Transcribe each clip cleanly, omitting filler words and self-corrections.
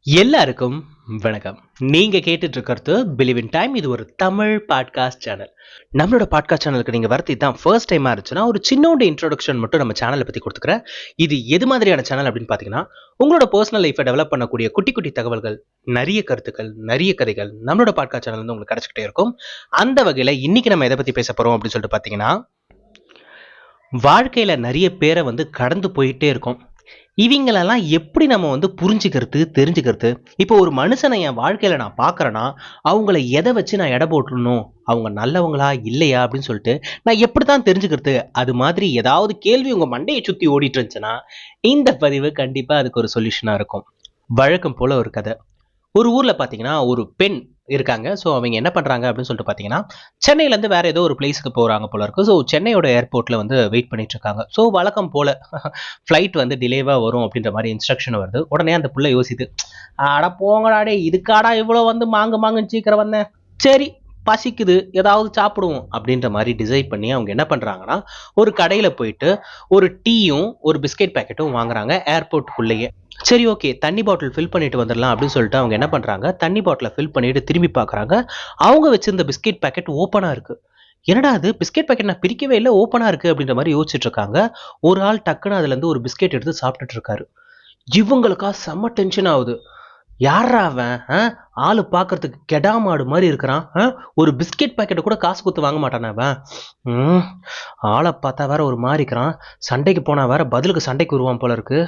எல்லாருக்கும் வணக்கம். நீங்க கேட்டுட்டு இருக்கிறது பிலீவ் இன் டைம். இது ஒரு தமிழ் பாட்காஸ்ட் சேனல். நம்மளோட பாட்காஸ்ட் சேனலுக்கு நீங்க வரது தான் ஃபர்ஸ்ட் டைமா இருந்துச்சுன்னா ஒரு சின்னோண்டு இன்ட்ரோடக்ஷன் மட்டும் நம்ம சேனலை பத்தி கொடுத்துக்கிறேன். இது எது மாதிரியான சேனல் அப்படின்னு பாத்தீங்கன்னா, உங்களோட பர்சனல் லைஃபை டெவலப் பண்ணக்கூடிய குட்டி குட்டி தகவல்கள், நிறைய கருத்துக்கள், நிறைய கதைகள் நம்மளோட பாட்காஸ்ட் சேனல் வந்து உங்களுக்கு கிடைச்சிக்கிட்டே இருக்கும். அந்த வகையில இன்னைக்கு நம்ம எதை பத்தி பேச போறோம் அப்படின்னு சொல்லிட்டு பாத்தீங்கன்னா, வாழ்க்கையில நிறைய பேரை வந்து கடந்து போயிட்டே இருக்கும். இவங்களெல்லாம் எப்படி நம்ம வந்து புரிஞ்சுக்கிறது, தெரிஞ்சுக்கிறது? இப்போ ஒரு மனுஷனை என் வாழ்க்கையில நான் பார்க்குறேன்னா, அவங்கள எதை வச்சு நான் எடை போட்டுறணும்? அவங்க நல்லவங்களா? இல்லையா? அப்படின்னு சொல்லிட்டு நான் எப்படித்தான் தெரிஞ்சுக்கிறது? அது மாதிரி ஏதாவது கேள்வி உங்க மண்டையை சுத்தி ஓடிட்டு இருந்துச்சுன்னா, இந்த பதிவு கண்டிப்பா அதுக்கு ஒரு சொல்யூஷனா இருக்கும். வழக்கம் போல ஒரு கதை. ஒரு ஊர்ல பார்த்தீங்கன்னா, ஒரு பெண் இருக்காங்க. ஸோ அவங்க என்ன பண்றாங்க அப்படின்னு சொல்லிட்டு பார்த்தீங்கன்னா, சென்னையிலேருந்து வேற ஏதோ ஒரு பிளேஸ்க்கு போறாங்க போல இருக்கு. ஸோ சென்னையோட ஏர்போர்ட்ல வந்து வெயிட் பண்ணிட்டு இருக்காங்க. ஸோ வழக்கம் போல ஃப்ளைட் வந்து டிலேவா வரும் அப்படின்ற மாதிரி இன்ஸ்ட்ரக்ஷன் வருது. உடனே அந்த புள்ள யோசிது, அட போங்கடா டே, இதுக்காடா இவ்வளோ வந்து மாங்குன்னு சீக்கிரம் வந்தேன். சரி, பசிக்குது, ஏதாவது சாப்பிடுவோம் அப்படின்ற மாதிரி டிசைட் பண்ணி அவங்க என்ன பண்றாங்கன்னா, ஒரு கடையில போயிட்டு ஒரு டீயும் ஒரு பிஸ்கெட் பேக்கெட்டும் வாங்குறாங்க ஏர்போர்ட்டுக்குள்ளேயே. சரி, ஓகே, தண்ணி பாட்டில் ஃபில் பண்ணிட்டு வந்துடலாம் அப்படின்னு சொல்லிட்டு அவங்க என்ன பண்றாங்க, தண்ணி பாட்டிலை ஃபில் பண்ணிட்டு திரும்பி பார்க்கறாங்க. அவங்க வச்சிருந்த பிஸ்கெட் பேக்கெட் ஓப்பனா இருக்கு. என்னடா அது, பிஸ்கெட் பேக்கெட் நான் பிரிக்கவே இல்லை, ஓப்பனா இருக்கு அப்படின்ற மாதிரி யோசிச்சுட்டு இருக்காங்க. ஒரு ஆள் டக்குன்னு அதுல இருந்து ஒரு பிஸ்கெட் எடுத்து சாப்பிட்டுட்டு இருக்காரு. இவங்களுக்கா செம்ம டென்ஷன் ஆகுது. யாரா அவன்? ஆளு பார்க்கறதுக்கு கெடா மாடு மாதிரி இருக்கிறான். ஒரு பிஸ்கெட் பாக்கெட்டை கூட காசு கொடுத்து வாங்க மாட்டானே அவன். ம், ஆளை பார்த்தா வேற ஒரு மாதிரி இருக்கிறான். சண்டைக்கு போனா வேற பதிலுக்கு சண்டைக்கு வருவான் போல இருக்கு.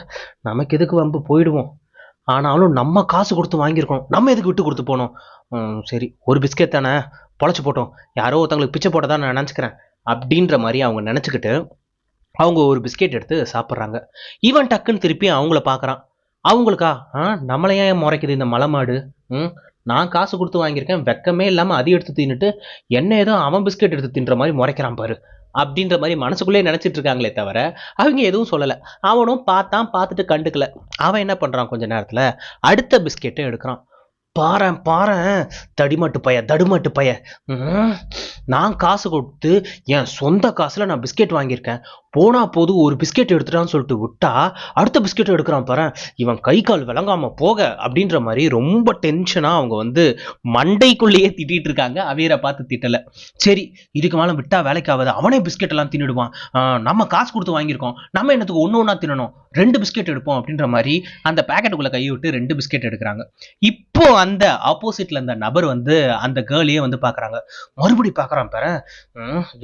நமக்கு எதுக்கு வம்பு, போயிடுவோம். ஆனாலும் நம்ம காசு கொடுத்து வாங்கியிருக்கோம், நம்ம எதுக்கு விட்டு கொடுத்து போனோம்? சரி, ஒரு பிஸ்கெட் தானே, பொழைச்சு போட்டோம். யாரோ ஒருத்தவங்களுக்கு பிச்சை போட்டதான் நான் நினச்சிக்கிறேன் அப்படின்ற மாதிரி அவங்க நினச்சிக்கிட்டு அவங்க ஒரு பிஸ்கெட் எடுத்து சாப்பிட்றாங்க. இவன் டக்குன்னு திருப்பி அவங்கள பார்க்குறான். அவங்களுக்கா, நம்மளை ஏன் முறைக்குது இந்த மலை மாடு? ம் நான் காசு கொடுத்து வாங்கியிருக்கேன், வெக்கமே இல்லாமல் அதை எடுத்து தின்னுட்டு என்ன ஏதோ அவன் பிஸ்கெட் எடுத்து தின்ற மாதிரி முறைக்கிறான் பாரு அப்படின்ற மாதிரி மனசுக்குள்ளே நினச்சிட்டு இருக்காங்களே தவிர அவங்க எதுவும் சொல்லலை. அவனும் பார்த்தான், பார்த்துட்டு கண்டுக்கல. அவன் என்ன பண்ணுறான், கொஞ்ச நேரத்தில் அடுத்த பிஸ்கெட்டை எடுக்கிறான். பாரேன் பாரேன், தடிமாட்டு பைய, தடுமாட்டு பைய. நான் காசு கொடுத்து என் சொந்த காசுல நான் பிஸ்கெட் வாங்கியிருக்கேன், போனா போது ஒரு பிஸ்கெட் எடுத்துட்டான்னு சொல்லிட்டு விட்டா அடுத்த பிஸ்கெட் எடுக்கிறான் பாரு, இவன் கை கால் விளங்காம போக அப்படின்ற மாதிரி ரொம்ப டென்ஷனா அவங்க வந்து மண்டைக்குள்ளேயே திட்டிட்டு இருக்காங்க. அவையரை பார்த்து திட்டல. சரி, இதுக்கு மேல விட்டா வேலைக்கு ஆகாது, அவனே பிஸ்கெட் எல்லாம் தின்னுடுவான். நம்ம காசு கொடுத்து வாங்கியிருக்கோம், நம்ம என்னத்துக்கு ஒன்று ஒன்றா தின்னணும், 2 பிஸ்கெட் எடுப்போம் அப்படின்ற மாதிரி அந்த பேக்கெட்டுக்குள்ள கையை விட்டு 2 பிஸ்கெட் எடுக்கிறாங்க. இப்போ அந்த ஆப்போசிட்ல அந்த நபர் வந்து அந்த கேர்ளையே வந்து பாக்குறாங்க. மறுபடி பாக்குறான் பாரு,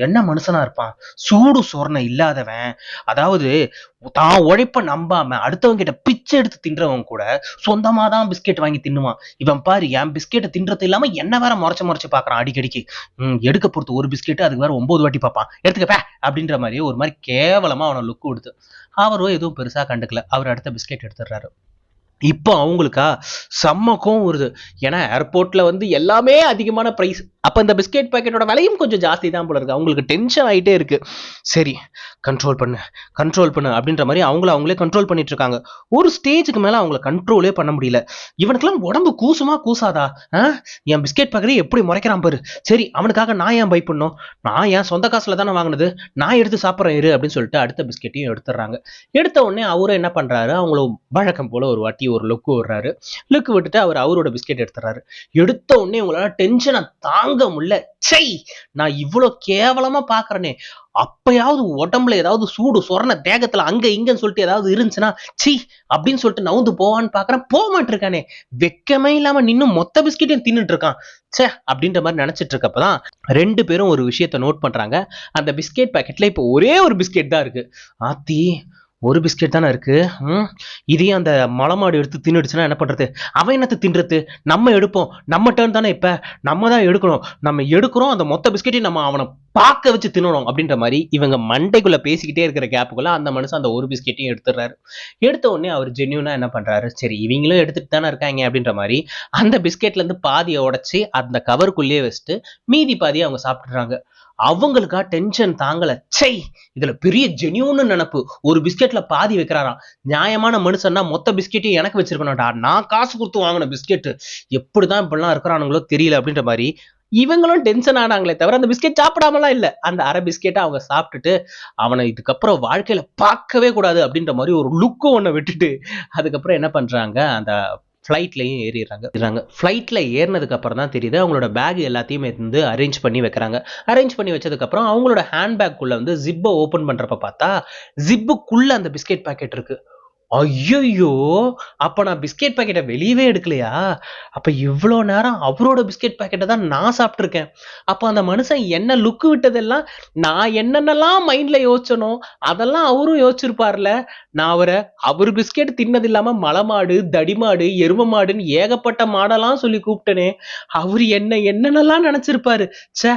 என்ன மனுஷனா இருப்பான், சூடு சொரணை இல்லாதவன். அதாவது தான் உழைப்ப நம்பாம அடுத்தவங்க கிட்ட பிச்சை எடுத்து தின்றவன் கூட சொந்தமா தான் பிஸ்கெட் வாங்கி தின்னுவான். இவன் பாரு, என் பிஸ்கெட்டை தின்றது இல்லாம என்ன வேற முறைச்சு பாக்குறான் அடிக்கடிக்கு. எடுக்க பொறுத்து ஒரு பிஸ்கெட், அதுக்கு வேற 9 வாட்டி பார்ப்பான், எடுத்துக்கப்ப அப்படின்ற மாதிரி ஒரு மாதிரி கேவலமா அவனை லுக் கொடுத்து அவரும் எதுவும் பெருசா கண்டுக்கல. அவர் அடுத்த பிஸ்கெட் எடுத்துடுறாரு. இப்போ அவங்களுக்கா செம்ம கோவம் வருது. ஏன்னா ஏர்போர்ட்ல வந்து எல்லாமே அதிகமான பிரைஸ். அப்ப இந்த பிஸ்கெட் பாக்கெட்டோட விலையும் கொஞ்சம் ஜாஸ்தி தான் போல இருக்கு. அவங்களுக்கு டென்ஷன் ஆயிட்டே இருக்கு. சரி, கண்ட்ரோல் பண்ணு, கண்ட்ரோல் பண்ணு அப்படின்ற மாதிரி அவங்களே கண்ட்ரோல் பண்ணிட்டு இருக்காங்க. ஒரு ஸ்டேஜுக்கு மேல அவங்கள கண்ட்ரோலே பண்ண முடியல. இவனுக்கெல்லாம் உடம்பு கூசுமா கூசாதா? என் பிஸ்கெட் பாக்கெட்டை எப்படி முறைக்கிறான் பாரு. சரி, அவனுக்காக நான் ஏன் பை பண்ணும், நான் என் சொந்த காசுல தானே வாங்கினது, நான் எடுத்து சாப்பிட்றேன் இரு அப்படின்னு சொல்லிட்டு அடுத்த பிஸ்கெட்டையும் எடுத்துடுறாங்க. எடுத்த உடனே அவரும் என்ன பண்றாரு, அவங்களும் வழக்கம் போல ஒரு வாட்டி ஒரு லுக்கு விடுறாரு. லுக்கு விட்டுட்டு அவரோட பிஸ்கெட் எடுத்துறாரு. எடுத்த உடனே உங்களால டென்ஷனை தாங்க முடியல. சை, நான் இவ்வளவு கேவலமா பாக்குறேனே, அப்பயாவது உடம்புல ஏதாவது சூடு சொரண தேகத்துல அங்க இங்கன்னு சொல்லிட்டு ஏதாவது இருந்துச்சுன்னா சி அப்படின்னு சொல்லிட்டு நவுந்து போவான்னு பாக்குறேன், போக மாட்டிருக்கானே, வெக்கமே இல்லாம நின்னும் மொத்த பிஸ்கெட்டையும் தின்னுட்டு இருக்கான். சே அப்படின்ற மாதிரி நினைச்சிட்டு இருக்கப்பதான் 2 பேரும் ஒரு விஷயத்த நோட் பண்றாங்க. அந்த பிஸ்கெட் பாக்கெட்ல இப்போ ஒரே ஒரு பிஸ்கெட் தான் இருக்கு. ஆத்தி, ஒரு பிஸ்கெட் தானே இருக்கு. இதையும் அந்த மலமாடு எடுத்து தின்னுடுச்சுன்னா என்ன பண்றது? அவன் என்னத்து தின்றது? நம்ம எடுப்போம், நம்ம டர்ன் தானே, இப்ப நம்ம தான் எடுக்கணும். நம்ம எடுக்கிறோம், அந்த மொத்த பிஸ்கெட்டையும் நம்ம அவனை பார்க்க வச்சு தின்னணும் அப்படின்ற மாதிரி இவங்க மண்டைக்குள்ள பேசிக்கிட்டே இருக்கிற கேப்புக்குள்ள அந்த மனுஷன் அந்த ஒரு பிஸ்கெட்டையும் எடுத்துடுறாரு. எடுத்த உடனே அவர் ஜென்யூனா என்ன பண்றாரு, சரி இவங்களும் எடுத்துட்டு தானே இருக்காங்க அப்படின்ற மாதிரி அந்த பிஸ்கெட்ல இருந்து பாதியை உடைச்சு அந்த கவருக்குள்ளேயே வச்சுட்டு மீதி பாதியை அவங்க சாப்பிட்டுறாங்க. அவங்களுக்கா டென்ஷன் தாங்கல. சை, இதுல பெரிய ஜென்யூன் நினைப்பு, ஒரு பிஸ்கெட்ல பாதி வைக்கிறாராம். நியாயமான மனுஷன்னா மொத்த பிஸ்கெட்டையும் எனக்கு வச்சிருக்கணும்டா, நான் காசு கொடுத்து வாங்கின பிஸ்கெட், எப்படிதான் இப்படிலாம் இருக்கிறானுங்களோ தெரியல அப்படின்ற மாதிரி இவங்களும் டென்ஷன் ஆனாங்களே தவிர அந்த பிஸ்கெட் சாப்பிடாமலாம் இல்ல. அந்த அரை பிஸ்கெட்டை அவங்க சாப்பிட்டுட்டு அவனை இதுக்கப்புறம் வாழ்க்கையில பார்க்கவே கூடாது அப்படின்ற மாதிரி ஒரு லுக்கு ஒண்ணு விட்டுட்டு அதுக்கப்புறம் என்ன பண்றாங்க, அந்த ஃப்ளைட்லையும் ஏறிடுறாங்க. ஃப்ளைட்ல ஏறினதுக்கு அப்புறம் தான் தெரியுது அவங்களோட பேக் எல்லாத்தையுமே வந்து அரேஞ்ச் பண்ணி வைக்கிறாங்க. அரேஞ்ச் பண்ணி வச்சதுக்கு அப்புறம் அவங்களோட ஹேண்ட் பேக்குள்ள வந்து ஜிப்பை ஓபன் பண்றப்ப பார்த்தா ஜிப்புக்குள்ள அந்த பிஸ்கெட் பாக்கெட் இருக்கு. ஐயையோ! அப்ப நான் பிஸ்கெட் பாக்கெட்ட வெளியவே எடுக்கலையா? அப்ப இவ்ளோ நேரம் அவரோட பிஸ்கெட் பாக்கெட்ட தான் நான் சாப்பிட்டுருக்கேன். அப்ப அந்த மனுஷன் என்ன லுக் விட்டதெல்லாம் நான் என்னென்னலாம் மைண்ட்ல யோசிச்சனோ, அதெல்லாம் அவரும் யோசிச்சிருப்பார்ல. நான் அவரு பிஸ்கெட் தின்னது இல்லாம மலைமாடு, தடிமாடு, எரும மாடுன்னு ஏகப்பட்ட மாடெல்லாம் சொல்லி கூப்பிட்டனே. அவரு என்ன என்னென்னலாம் நெனச்சிருப்பாரு. ச்சே!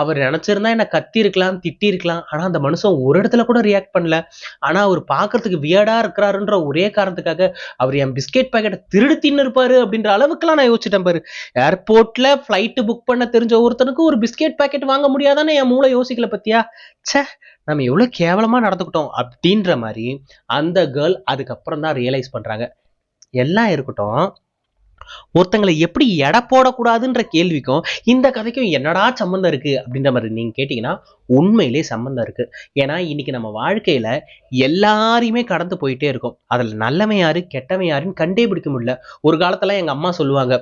அவர் நெனச்சிருந்தா என்ன கத்தியிருக்கலாம், திட்டியிருக்கலாம். ஆனா அந்த மனுஷன் ஒரு இடத்துல கூட ரியாக்ட் பண்ணல. ஆனா அவர் பார்க்கறதுக்கு வியர்டா இருக்கிறாருன்ற ஒரே காரணத்துக்காக அவர் என் பிஸ்கெட் பாக்கெட்டை திருடி தின்னு இருப்பாரு அப்படின்ற அளவுக்குலாம் நான் யோசிச்சிட்டேன் பாரு. ஏர்போர்ட்ல பிளைட் புக் பண்ண தெரிஞ்ச ஒருத்தனுக்கு ஒரு பிஸ்கெட் பாக்கெட் வாங்க முடியாதானே என் மூளை யோசிக்கல பத்தியா. ச்சே, நம்ம எவ்வளவு கேவலமா நடந்துக்கிட்டோம் அப்படின்ற மாதிரி அந்த கேர்ள் அதுக்கப்புறம் தான் ரியலைஸ் பண்றாங்க. எல்லாம் இருக்கட்டும், ஒருத்தங்களை எப்படி எடை போடக்கூடாதுன்ற கேள்விக்கும் இந்த கதைக்கும் என்னடா சம்பந்தம் இருக்கு அப்படின்ற மாதிரி நீங்க கேட்டீங்கன்னா உண்மையிலே சம்பந்தம் இருக்கு. ஏன்னா இன்னைக்கு நம்ம வாழ்க்கையில எல்லாரையுமே கடந்து போயிட்டே இருக்கும். அதுல நல்லவன் யாரு கெட்டவன் யாருன்னு கண்டே பிடிக்க முடியல. ஒரு காலத்துல எங்க அம்மா சொல்லுவாங்க,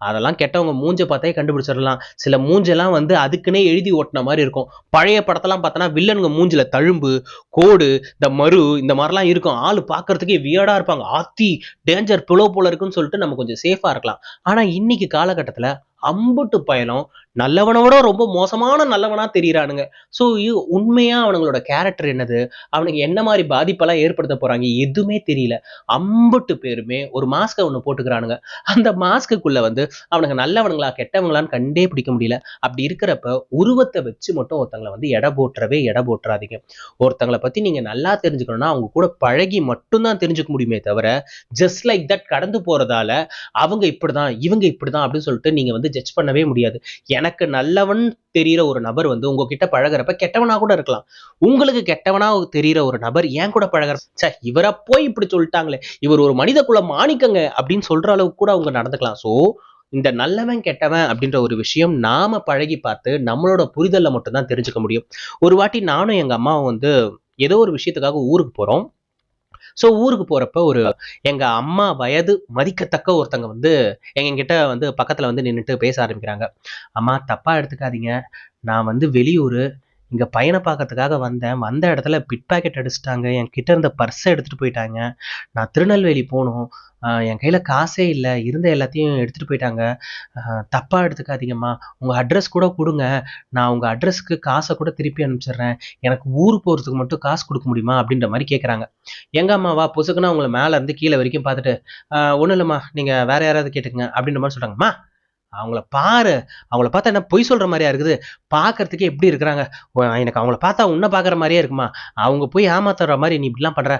அதெல்லாம் கெட்டவங்க மூஞ்ச பார்த்தே கண்டுபிடிச்சிடலாம். சில மூஞ்செல்லாம் வந்து அதுக்குன்னே எழுதி ஓட்டின மாதிரி இருக்கும். பழைய படத்தெல்லாம் பார்த்தோன்னா வில்லனுங்க மூஞ்சில தழும்பு, கோடு, இந்த மறு இந்த மாதிரிலாம் இருக்கும். ஆளு பார்க்கறதுக்கே வியர்டா இருப்பாங்க. ஆத்தி டேஞ்சர் பிளோ போல இருக்குன்னு சொல்லிட்டு நம்ம கொஞ்சம் சேஃபா இருக்கலாம். ஆனா இன்னைக்கு காலகட்டத்துல அம்புட்டு பயணம் நல்லவனோட ரொம்ப மோசமான நல்லவனா தெரியறானுங்க. சோ உண்மையா அவனுங்களோட கேரக்டர் என்னது, அவனுக்கு என்ன மாதிரி பாதிப்பெல்லாம் ஏற்படுத்த போறாங்க எதுவுமே தெரியல. அம்புட்டு பேருமே ஒரு மாஸ்க ஒண்ணு போட்டுக்கிறானுங்க. அந்த மாஸ்க்குள்ள வந்து அவனுக்கு நல்லவனுங்களா கெட்டவங்களான்னு கண்டே பிடிக்க முடியல. அப்படி இருக்கிறப்ப உருவத்தை வச்சு மட்டும் ஒருத்தங்களை வந்து எடை போட்டுறாதீங்க. ஒருத்தங்களை பத்தி நீங்க நல்லா தெரிஞ்சுக்கணும்னா அவங்க கூட பழகி மட்டும்தான் தெரிஞ்சுக்க முடியுமே தவிர ஜஸ்ட் லைக் தட் கடந்து போறதால அவங்க இப்படிதான் இவங்க இப்படிதான் அப்படின்னு சொல்லிட்டு நீங்க வந்து ஜட்ஜ் பண்ணவே முடியாது. எனக்கு நல்லவன் தெரியிற ஒரு நபர் வந்து உங்ககிட்ட பழகுறப்ப கெட்டவனா கூட இருக்கலாம். உங்களுக்கு கெட்டவனா தெரியிற ஒரு நபர் ஏன் கூட பழகுற இவரை போய் இப்படி சொல்லிட்டாங்களே, இவர் ஒரு மனித குல மாணிக்கங்க அப்படின்னு சொல்ற அளவுக்கு கூட அவங்க நடந்துக்கலாம். சோ இந்த நல்லவன் கெட்டவன் அப்படின்ற ஒரு விஷயம் நாம பழகி பார்த்து நம்மளோட புரிதல்ல மட்டும்தான் தெரிஞ்சுக்க முடியும். ஒரு வாட்டி நானும் எங்க அம்மாவும் வந்து ஏதோ ஒரு விஷயத்துக்காக ஊருக்கு போறோம். சோ ஊருக்கு போறப்ப எங்க அம்மா வயது மதிக்கத்தக்க ஒருத்தங்க வந்து எங்ககிட்ட வந்து பக்கத்துல வந்து நின்னுட்டு பேச ஆரம்பிக்கிறாங்க. அம்மா தப்பா எடுத்துக்காதீங்க, நான் வந்து வெளியூரு இங்க பையனை பார்க்கறதுக்காக வந்தேன். வந்த இடத்துல பிட் பாக்கெட் அடிச்சுட்டாங்க. என் கிட்ட இருந்த பர்ஸை எடுத்துட்டு போயிட்டாங்க. நான் திருநெல்வேலி போகணும். என் கையில காசே இல்லை. இருந்த எல்லாத்தையும் எடுத்துட்டு போயிட்டாங்க. தப்பா எடுத்துக்காதீங்கம்மா. உங்க அட்ரஸ் கூட கொடுங்க. நான் உங்க அட்ரஸ்க்கு காசை கூட திருப்பி அனுப்பிச்சிடுறேன். எனக்கு ஊர் போறதுக்கு மட்டும் காசு கொடுக்க முடியுமா அப்படின்ற மாதிரி கேட்குறாங்க. எங்க அம்மாவா பொசுக்குன்னா உங்களை மேல இருந்து கீழே வரைக்கும் பார்த்துட்டு ஒன்றும் இல்லைம்மா, நீங்க வேற யாராவது கேட்டுக்கங்க அப்படின்ற மாதிரி சொல்றாங்கம்மா. அவங்கள பாரு, அவங்கள பார்த்தா என்ன பொய் சொல்ற மாதிரியா இருக்குது? பார்க்கறதுக்கே எப்படி இருக்கிறாங்க? எனக்கு அவங்கள பார்த்தா உன்னை பார்க்குற மாதிரியே இருக்குமா? அவங்க போய் ஏமாத்துற மாதிரி நீ இப்படிலாம் பண்ற.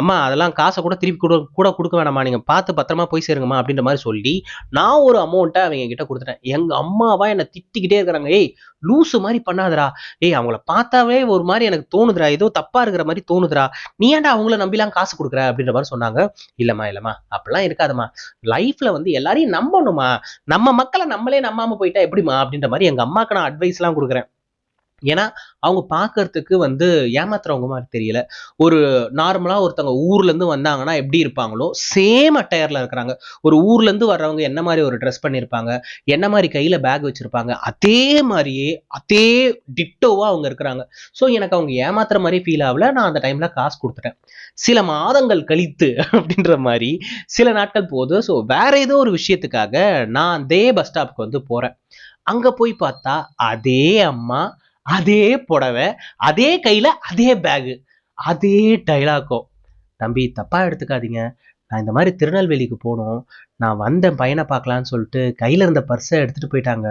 அம்மா அதெல்லாம் காசை கூட திருப்பி கூட கொடுக்க வேணாமா, நீங்க பார்த்து பத்திரமா போய் சேருங்கம்மா அப்படின்ற மாதிரி சொல்லி நான் ஒரு அமௌண்ட்டை அவங்க கிட்ட கொடுத்துட்டேன். எங்க அம்மாவா என்னை திட்டிக்கிட்டே இருக்கிறாங்க. ஏய் லூசு மாதிரி பண்ணாதடா, அவங்கள பார்த்தாவே ஒரு மாதிரி எனக்கு தோணுதுடா, ஏதோ தப்பா இருக்கிற மாதிரி தோணுதுடா, நீ ஏன்டா அவங்கள நம்பிலாம் காசு கொடுக்குற அப்படின்ற மாதிரி சொன்னாங்க. இல்லம்மா அப்படிலாம் இருக்காதம்மா, லைஃப்ல வந்து எல்லாரையும் நம்பணுமா, நம்ம மக்களை நம்மளே நம்பாம போயிட்டா எப்படிமா அப்படின்ற மாதிரி எங்க அம்மாக்கு நான் அட்வைஸ் எல்லாம் கொடுக்குறேன். ஏன்னா அவங்க பார்க்கறதுக்கு வந்து ஏமாத்துறவங்க மாதிரி தெரியல. ஒரு நார்மலா ஒருத்தவங்க ஊர்ல இருந்து வந்தாங்கன்னா எப்படி இருப்பாங்களோ சேம் அட்டையர்ல இருக்கிறாங்க. ஒரு ஊர்ல இருந்து வர்றவங்க என்ன மாதிரி ஒரு ட்ரெஸ் பண்ணிருப்பாங்க, என்ன மாதிரி கையில பேக் வச்சிருப்பாங்க, அதே மாதிரியே அதே டிட்டோவா அவங்க இருக்கிறாங்க. ஸோ எனக்கு அவங்க ஏமாத்துற மாதிரி ஃபீல் ஆகல. நான் அந்த டைம்ல காசு கொடுத்துட்டேன். சில மாதங்கள் கழித்து அப்படின்ற மாதிரி சில நாட்கள் போகுது. ஸோ வேற ஏதோ ஒரு விஷயத்துக்காக நான் அதே பஸ் ஸ்டாப்க்கு வந்து போறேன். அங்க போய் பார்த்தா அதே அம்மா, அதே புடவை, அதே கையில அதே பேகு, அதே டைலாக்கும். தம்பி தப்பா எடுத்துக்காதீங்க, நான் இந்த மாதிரி திருநெல்வேலிக்கு போகணும். நான் வந்தேன் பையனை பார்க்கலான்னு சொல்லிட்டு கையில இருந்த பர்ஸை எடுத்துட்டு போயிட்டாங்க.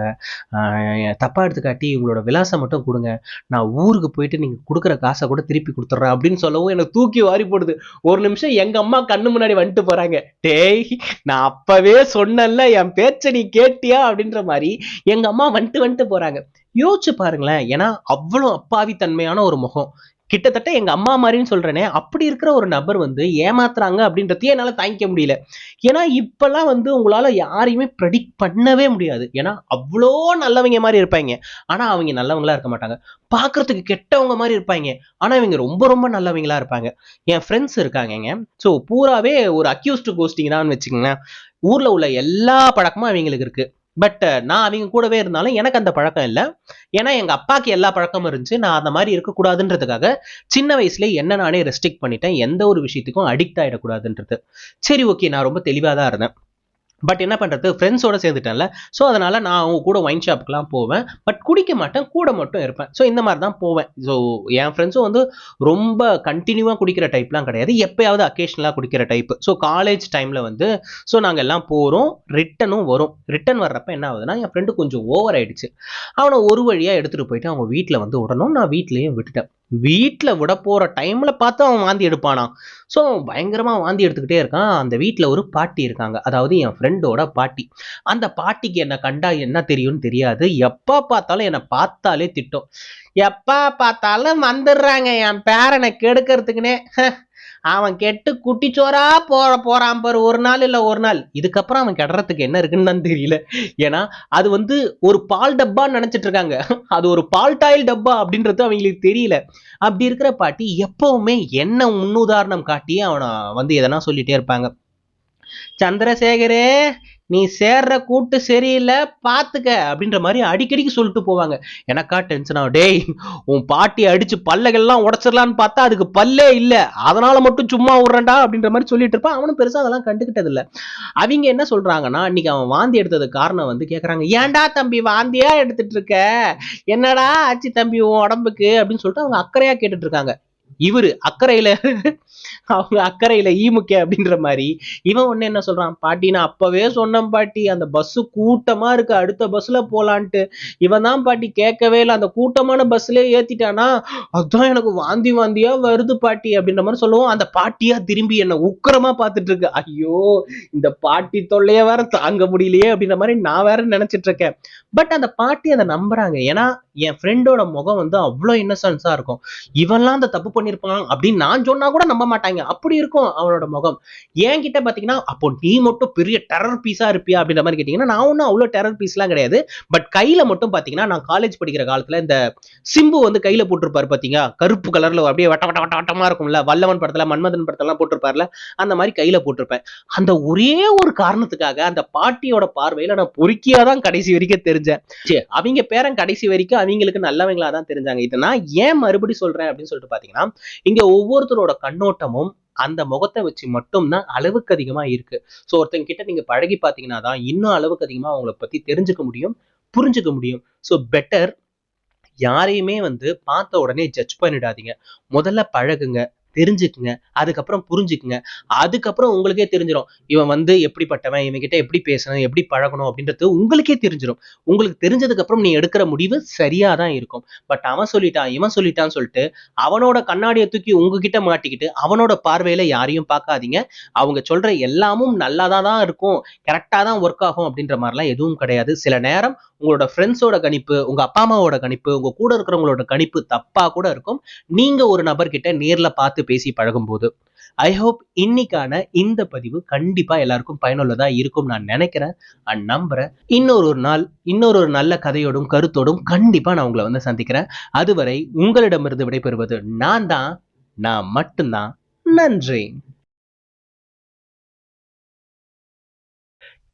தப்பா எடுத்துக்காட்டி உங்களோட விலாசம் மட்டும் கொடுங்க. நான் ஊருக்கு போயிட்டு நீங்க கொடுக்குற காசை கூட திருப்பி கொடுத்துட்றேன் அப்படின்னு சொல்லவும் எனக்கு தூக்கி வாரி போடுது. ஒரு நிமிஷம் எங்க அம்மா கண்ணு முன்னாடி வந்துட்டு போறாங்க. டேய் நான் அப்பவே சொன்னேன்ல, என் பேச்சை நீ கேட்டியா அப்படின்ற மாதிரி எங்க அம்மா வந்துட்டு போறாங்க. யோசிச்சு பாருங்களேன். ஏன்னா அவ்வளவு அப்பாவி தன்மையான ஒரு முகம். கிட்டத்தட்ட எங்க அம்மா மாதிரின்னு சொல்றேனே, அப்படி இருக்கிற ஒரு நபர் வந்து ஏமாத்துறாங்க அப்படின்றதையே என்னால தாங்கிக்க முடியல. ஏன்னா இப்பெல்லாம் வந்து உங்களால யாரையுமே ப்ரெடிக்ட் பண்ணவே முடியாது. ஏன்னா அவ்வளோ நல்லவங்க மாதிரி இருப்பாங்க, ஆனா அவங்க நல்லவங்களா இருக்க மாட்டாங்க. பாக்குறதுக்கு கெட்டவங்க மாதிரி இருப்பாங்க, ஆனா இவங்க ரொம்ப ரொம்ப நல்லவங்களா இருப்பாங்க. என் ஃப்ரெண்ட்ஸ் இருக்காங்கங்க. ஸோ பூராவே ஒரு அக்யூஸ்டு கோஸ்டிங் தான் வச்சுக்கோங்களேன். ஊர்ல உள்ள எல்லா பழக்கமும் அவங்களுக்கு இருக்கு. பட் நான் அவங்க கூடவே இருந்தாலும் எனக்கு அந்த பழக்கம் இல்லை. ஏன்னா எங்க அப்பாக்கு எல்லா பழக்கமும் இருந்துச்சு. நான் அந்த மாதிரி இருக்கக்கூடாதுன்றதுக்காக சின்ன வயசுல என்ன நானே ரெஸ்ட்ரிக்ட் பண்ணிட்டேன். எந்த ஒரு விஷயத்துக்கும் அடிக்ட் ஆயிடக்கூடாதுன்றது. சரி, ஓகே, நான் ரொம்ப தெளிவா தான் இருந்தேன். பட் என்ன பண்றது, ஃப்ரெண்ட்ஸோட சேர்ந்துட்டேன்ல. ஸோ அதனால நான் அவங்க கூட ஒயின் ஷாப்புக்குலாம் போவேன். பட் குடிக்க மாட்டேன், கூட மட்டும் இருப்பேன். ஸோ இந்த மாதிரி தான் போவேன். ஸோ என் ஃப்ரெண்ட்ஸும் வந்து ரொம்ப கண்டினியூவா குடிக்கிற டைப்லாம் கிடையாது. எப்பயாவது அக்கேஷனலாக குடிக்கிற டைப். ஸோ காலேஜ் டைம்ல வந்து ஸோ நாங்கள் எல்லாம் போகிறோம், ரிட்டனும் வரும். ரிட்டன் வர்றப்ப என்ன ஆகுதுன்னா, என் ஃப்ரெண்டு கொஞ்சம் ஓவர் ஆயிடுச்சு. அவனை ஒரு வழியா எடுத்துட்டு போயிட்டு அவங்க வீட்டில் வந்து விடணும். நான் வீட்லயும் விட்டுட்டேன். வீட்டில் விட போற டைம்ல பார்த்து அவன் வாந்தி எடுப்பானா. ஸோ பயங்கரமா வாந்தி எடுத்துக்கிட்டே இருக்கான். அந்த வீட்டில் ஒரு பாட்டி இருக்காங்க, அதாவது என் ஃப்ரெண்டோட பாட்டி. அந்த பாட்டிக்கு என்ன கண்டா என்ன தெரியும்னு தெரியாது. எப்ப பார்த்தாலும் என்னை பார்த்தாலே திட்டும். எப்ப பார்த்தாலும் வந்துடுறாங்க என் பேரனை கெடுக்கிறதுக்குன்னே. அவன் கெட்டு குட்டிச்சோரா போறான் பாரு, ஒரு நாள் இல்ல ஒரு நாள். இதுக்கப்புறம் அவன் கெடுறதுக்கு என்ன இருக்குன்னு தான் தெரியல. ஏன்னா அது வந்து ஒரு பால் டப்பான்னு நினைச்சிட்டு இருக்காங்க. அது ஒரு பால் டாயில் டப்பா அப்படின்றது அவங்களுக்கு தெரியல. அப்படி இருக்கிற பாட்டி எப்பவுமே என்ன முன்னுதாரணம் காட்டி அவனை வந்து எதனா சொல்லிட்டே இருப்பாங்க. சந்திரசேகரே, நீ சேர்ற கூட்டு சரியில்லை பாத்துக்க அப்படின்ற மாதிரி அடிக்கடிக்கு சொல்லிட்டு போவாங்க. எனக்கா டென்ஷன் ஆகும். டேய், உன் பாட்டி அடிச்சு பல்லைகள்லாம் உடச்சிடலான்னு பார்த்தா அதுக்கு பல்லே இல்ல, அதனால மட்டும் சும்மா விடுறேன்டா அப்படின்ற மாதிரி சொல்லிட்டு இருப்பான். அவனும் பெருசா அதெல்லாம் கண்டுகிட்டது இல்ல. அவங்க என்ன சொல்றாங்கன்னா, இன்னைக்கு அவன் வாந்தி எடுத்ததுக்கு காரணம் வந்து கேக்குறாங்க, ஏன்டா தம்பி வாந்தியா எடுத்துட்டு இருக்க, என்னடா ஆச்சு தம்பி உன் உடம்புக்கு அப்படின்னு சொல்லிட்டு அவங்க அக்கறையா கேட்டுட்டு இருக்காங்க. இவரு அக்கறையில அவங்க அக்கறையில ஈமுக்க அப்படின்ற மாதிரி இவன் ஒண்ணு என்ன சொல்றான், பாட்டி நான் அப்பவே சொன்னேன் பாட்டி, அந்த பஸ் கூட்டமா இருக்கு, அடுத்த பஸ்ல போலான்ட்டு. இவன் தான் பாட்டி கேட்கவே இல்லை, அந்த கூட்டமான பஸ்லயே ஏத்திட்டானா, அதான் எனக்கு வாந்தி வாந்தியா வருது பாட்டி அப்படின்ற மாதிரி சொல்லுவோம். அந்த பாட்டியா திரும்பி என்ன உக்கிரமா பார்த்துட்டு இருக்கு. ஐயோ, இந்த பாட்டி தொல்லைய வேற தாங்க முடியலையே அப்படின்ற மாதிரி நான் வேற நினைச்சிட்டு இருக்கேன். பட் அந்த பாட்டி அதை நம்புறாங்க. ஏன்னா என் ஃப்ரெண்டோட முகம் வந்து அவ்வளவு இன்னசென்ஸா இருக்கும். இவன்லாம் அந்த தப்பு பண்ணிருப்பான் அப்படின்னு நான் சொன்னா கூட நம்ப மாட்டாங்க, அப்படி இருக்கும் அவனோட முகம். என்கிட்ட பாத்தீங்கன்னா, அப்போ நீ மட்டும் பெரிய டெரர் பீஸா இருப்பியா அப்படின்ற மாதிரி கேட்டீங்கன்னா, நான் ஒன்னும் அவ்வளவு டெரர் பீஸ் எல்லாம் கிடையாது. பட் கையில மட்டும் பாத்தீங்கன்னா, நான் காலேஜ் படிக்கிற காலத்துல இந்த சிம்பு வந்து கையில போட்டிருப்பாரு பாத்தீங்க, கருப்பு கலர்ல அப்படியே வட்ட வட்ட வட்ட வட்டமா இருக்கும்ல, வல்லவன் படத்துல மன்மதன் படத்துல போட்டிருப்பாருல, அந்த மாதிரி கையில போட்டிருப்பேன். அந்த ஒரே ஒரு காரணத்துக்காக அந்த பாட்டியோட பார்வையில நான் பொறுக்கியாதான் கடைசி வரைக்கும் தெரிஞ்சேன். அவங்க பேரன் கடைசி வரைக்கும் அவங்களுக்கு நல்லவங்களா தான் தெரிஞ்சாங்க. இதை நான் ஏன் மறுபடி சொல்றேன் அப்படின்னு சொல்லிட்டு பாத்தீங்கன்னா, இங்க ஒவ்வொருத்தரோட கண்ணோட்டமும் அந்த முகத்தை வச்சு மட்டும்தான் அளவுக்கு அதிகமா இருக்கு. சோ ஒருத்தங்க கிட்ட நீங்க பழகி பாத்தீங்கன்னா தான் இன்னும் அளவுக்கு அதிகமா அவங்கள பத்தி தெரிஞ்சுக்க முடியும், புரிஞ்சுக்க முடியும். சோ பெட்டர், யாரையுமே வந்து பார்த்த உடனே ஜட்ஜ் பண்ணிடாதீங்க. முதல்ல பழகுங்க, தெரிஞ்சுக்குங்க, அதுக்கப்புறம் புரிஞ்சுக்குங்க. அதுக்கப்புறம் உங்களுக்கே தெரிஞ்சிடும் இவன் வந்து எப்படிப்பட்டவன், இவன் கிட்ட எப்படி பேசணும், எப்படி பழகணும் அப்படின்றது உங்களுக்கே தெரிஞ்சிடும். உங்களுக்கு தெரிஞ்சதுக்கு அப்புறம் நீ எடுக்கிற முடிவு சரியா தான் இருக்கும். பட் அவன் சொல்லிட்டான் இவன் சொல்லிட்டான்னு சொல்லிட்டு அவனோட கண்ணாடியை தூக்கி உங்ககிட்ட மாட்டிக்கிட்டு அவனோட பார்வையில யாரையும் பார்க்காதீங்க. அவங்க சொல்ற எல்லாமும் நல்லாதான் தான் இருக்கும், கரெக்டா தான் ஒர்க் ஆகும் அப்படின்ற மாதிரிலாம் எதுவும் கிடையாது. சில நேரம் உங்களோட ஃப்ரெண்ட்ஸோட கணிப்பு, உங்க அப்பா அம்மாவோட கணிப்பு, உங்க கூட இருக்கிறவங்களோட கணிப்பு தப்பா கூட இருக்கும், நீங்க ஒரு நபர்கிட்ட நேர்ல பார்த்து பேசி பழகும் போது. ஐ ஹோப் இன்னைக்கான இந்த பதிவு கண்டிப்பா எல்லாருக்கும் பயனுள்ளதா இருக்கும் நான் நினைக்கிறேன் அண்ட் நம்புறேன். இன்னொரு நாள் இன்னொரு நல்ல கதையோடும் கருத்தோடும் கண்டிப்பா நான் உங்களை வந்து சந்திக்கிறேன். அதுவரை உங்களிடமிருந்து விடைபெறுவது நான் மட்டும்தான். நன்றி.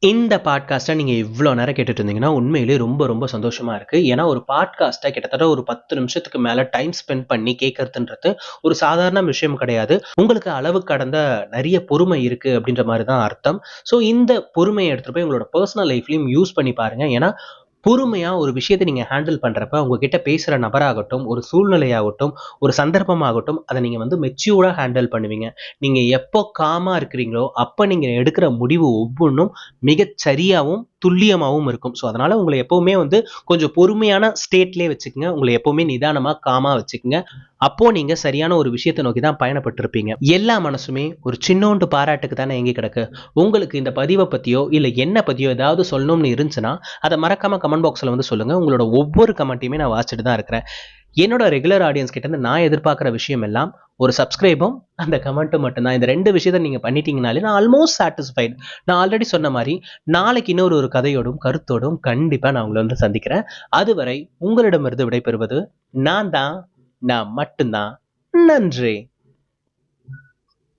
இந்த பாட்காஸ்ட்டை நீங்கள் இவ்வளோ நேரம் கேட்டுட்டு இருந்தீங்கன்னா உண்மையிலே ரொம்ப ரொம்ப சந்தோஷமா இருக்கு. ஏன்னா ஒரு பாட்காஸ்ட்டை கிட்டத்தட்ட ஒரு 10 நிமிஷத்துக்கு மேலே டைம் ஸ்பெண்ட் பண்ணி கேட்கறதுன்றது ஒரு சாதாரண விஷயம் கிடையாது. உங்களுக்கு அளவு கடந்த நிறைய பொறுமை இருக்கு அப்படின்ற மாதிரி தான் அர்த்தம். ஸோ இந்த பொறுமையை எடுத்துட்டு போய் உங்களோட பர்சனல் லைஃப்லையும் யூஸ் பண்ணி பாருங்க. ஏன்னா பொறுமையா ஒரு விஷயத்தை நீங்க ஹேண்டில் பண்றப்ப உங்ககிட்ட பேசுற நபராகட்டும், ஒரு சூழ்நிலையாகட்டும், ஒரு சந்தர்ப்பமாகட்டும், அதை நீங்க வந்து மெச்சூர்டா ஹேண்டில் பண்ணுவீங்க. நீங்க எப்போ காமா இருக்கிறீங்களோ அப்ப நீங்க எடுக்கிற முடிவு ஒவ்வொன்றும் மிகச் சரியாவும் துல்லியமாகவும் இருக்கும். ஸோ அதனால உங்களை எப்பவுமே வந்து கொஞ்சம் பொறுமையான ஸ்டேட்லேயே வச்சுக்கோங்க. உங்களை எப்பவுமே நிதானமா காமா வச்சுக்கோங்க. அப்போ நீங்க சரியான ஒரு விஷயத்தை நோக்கி தான் பயணப்பட்டிருப்பீங்க. எல்லா மனசுமே ஒரு சின்னோண்டு பாராட்டுக்கு தானே எங்கே கிடக்கு. உங்களுக்கு இந்த பதிவை பத்தியோ இல்ல என்ன பத்தியோ ஏதாவது சொல்லணும்னு இருந்துச்சுன்னா அதை மறக்காம கமெண்ட் பாக்ஸ்ல வந்து சொல்லுங்க. உங்களோட ஒவ்வொரு கமெண்ட்டையுமே நான் வாசிச்சுட்டு தான் இருக்கிறேன். என்னோட ரெகுலர் ஆடியன்ஸ் கிட்ட இருந்து நான் எதிர்பார்க்குற விஷயம் எல்லாம் ஒரு சப்ஸ்கிரைபும் அந்த கமெண்ட்டும் மட்டும்தான். இந்த 2 விஷயத்தை நீங்க பண்ணிட்டீங்கனாலே நான் ஆல்மோஸ்ட் சாட்டிஸ்ஃபைடு. நான் ஆல்ரெடி சொன்ன மாதிரி நாளைக்கு இன்னொரு கதையோடும் கருத்தோடும் கண்டிப்பா நான் உங்களை வந்து சந்திக்கிறேன். அதுவரை உங்களிடமிருந்து விடைபெறுவது நான் மட்டும்தான். நன்றி.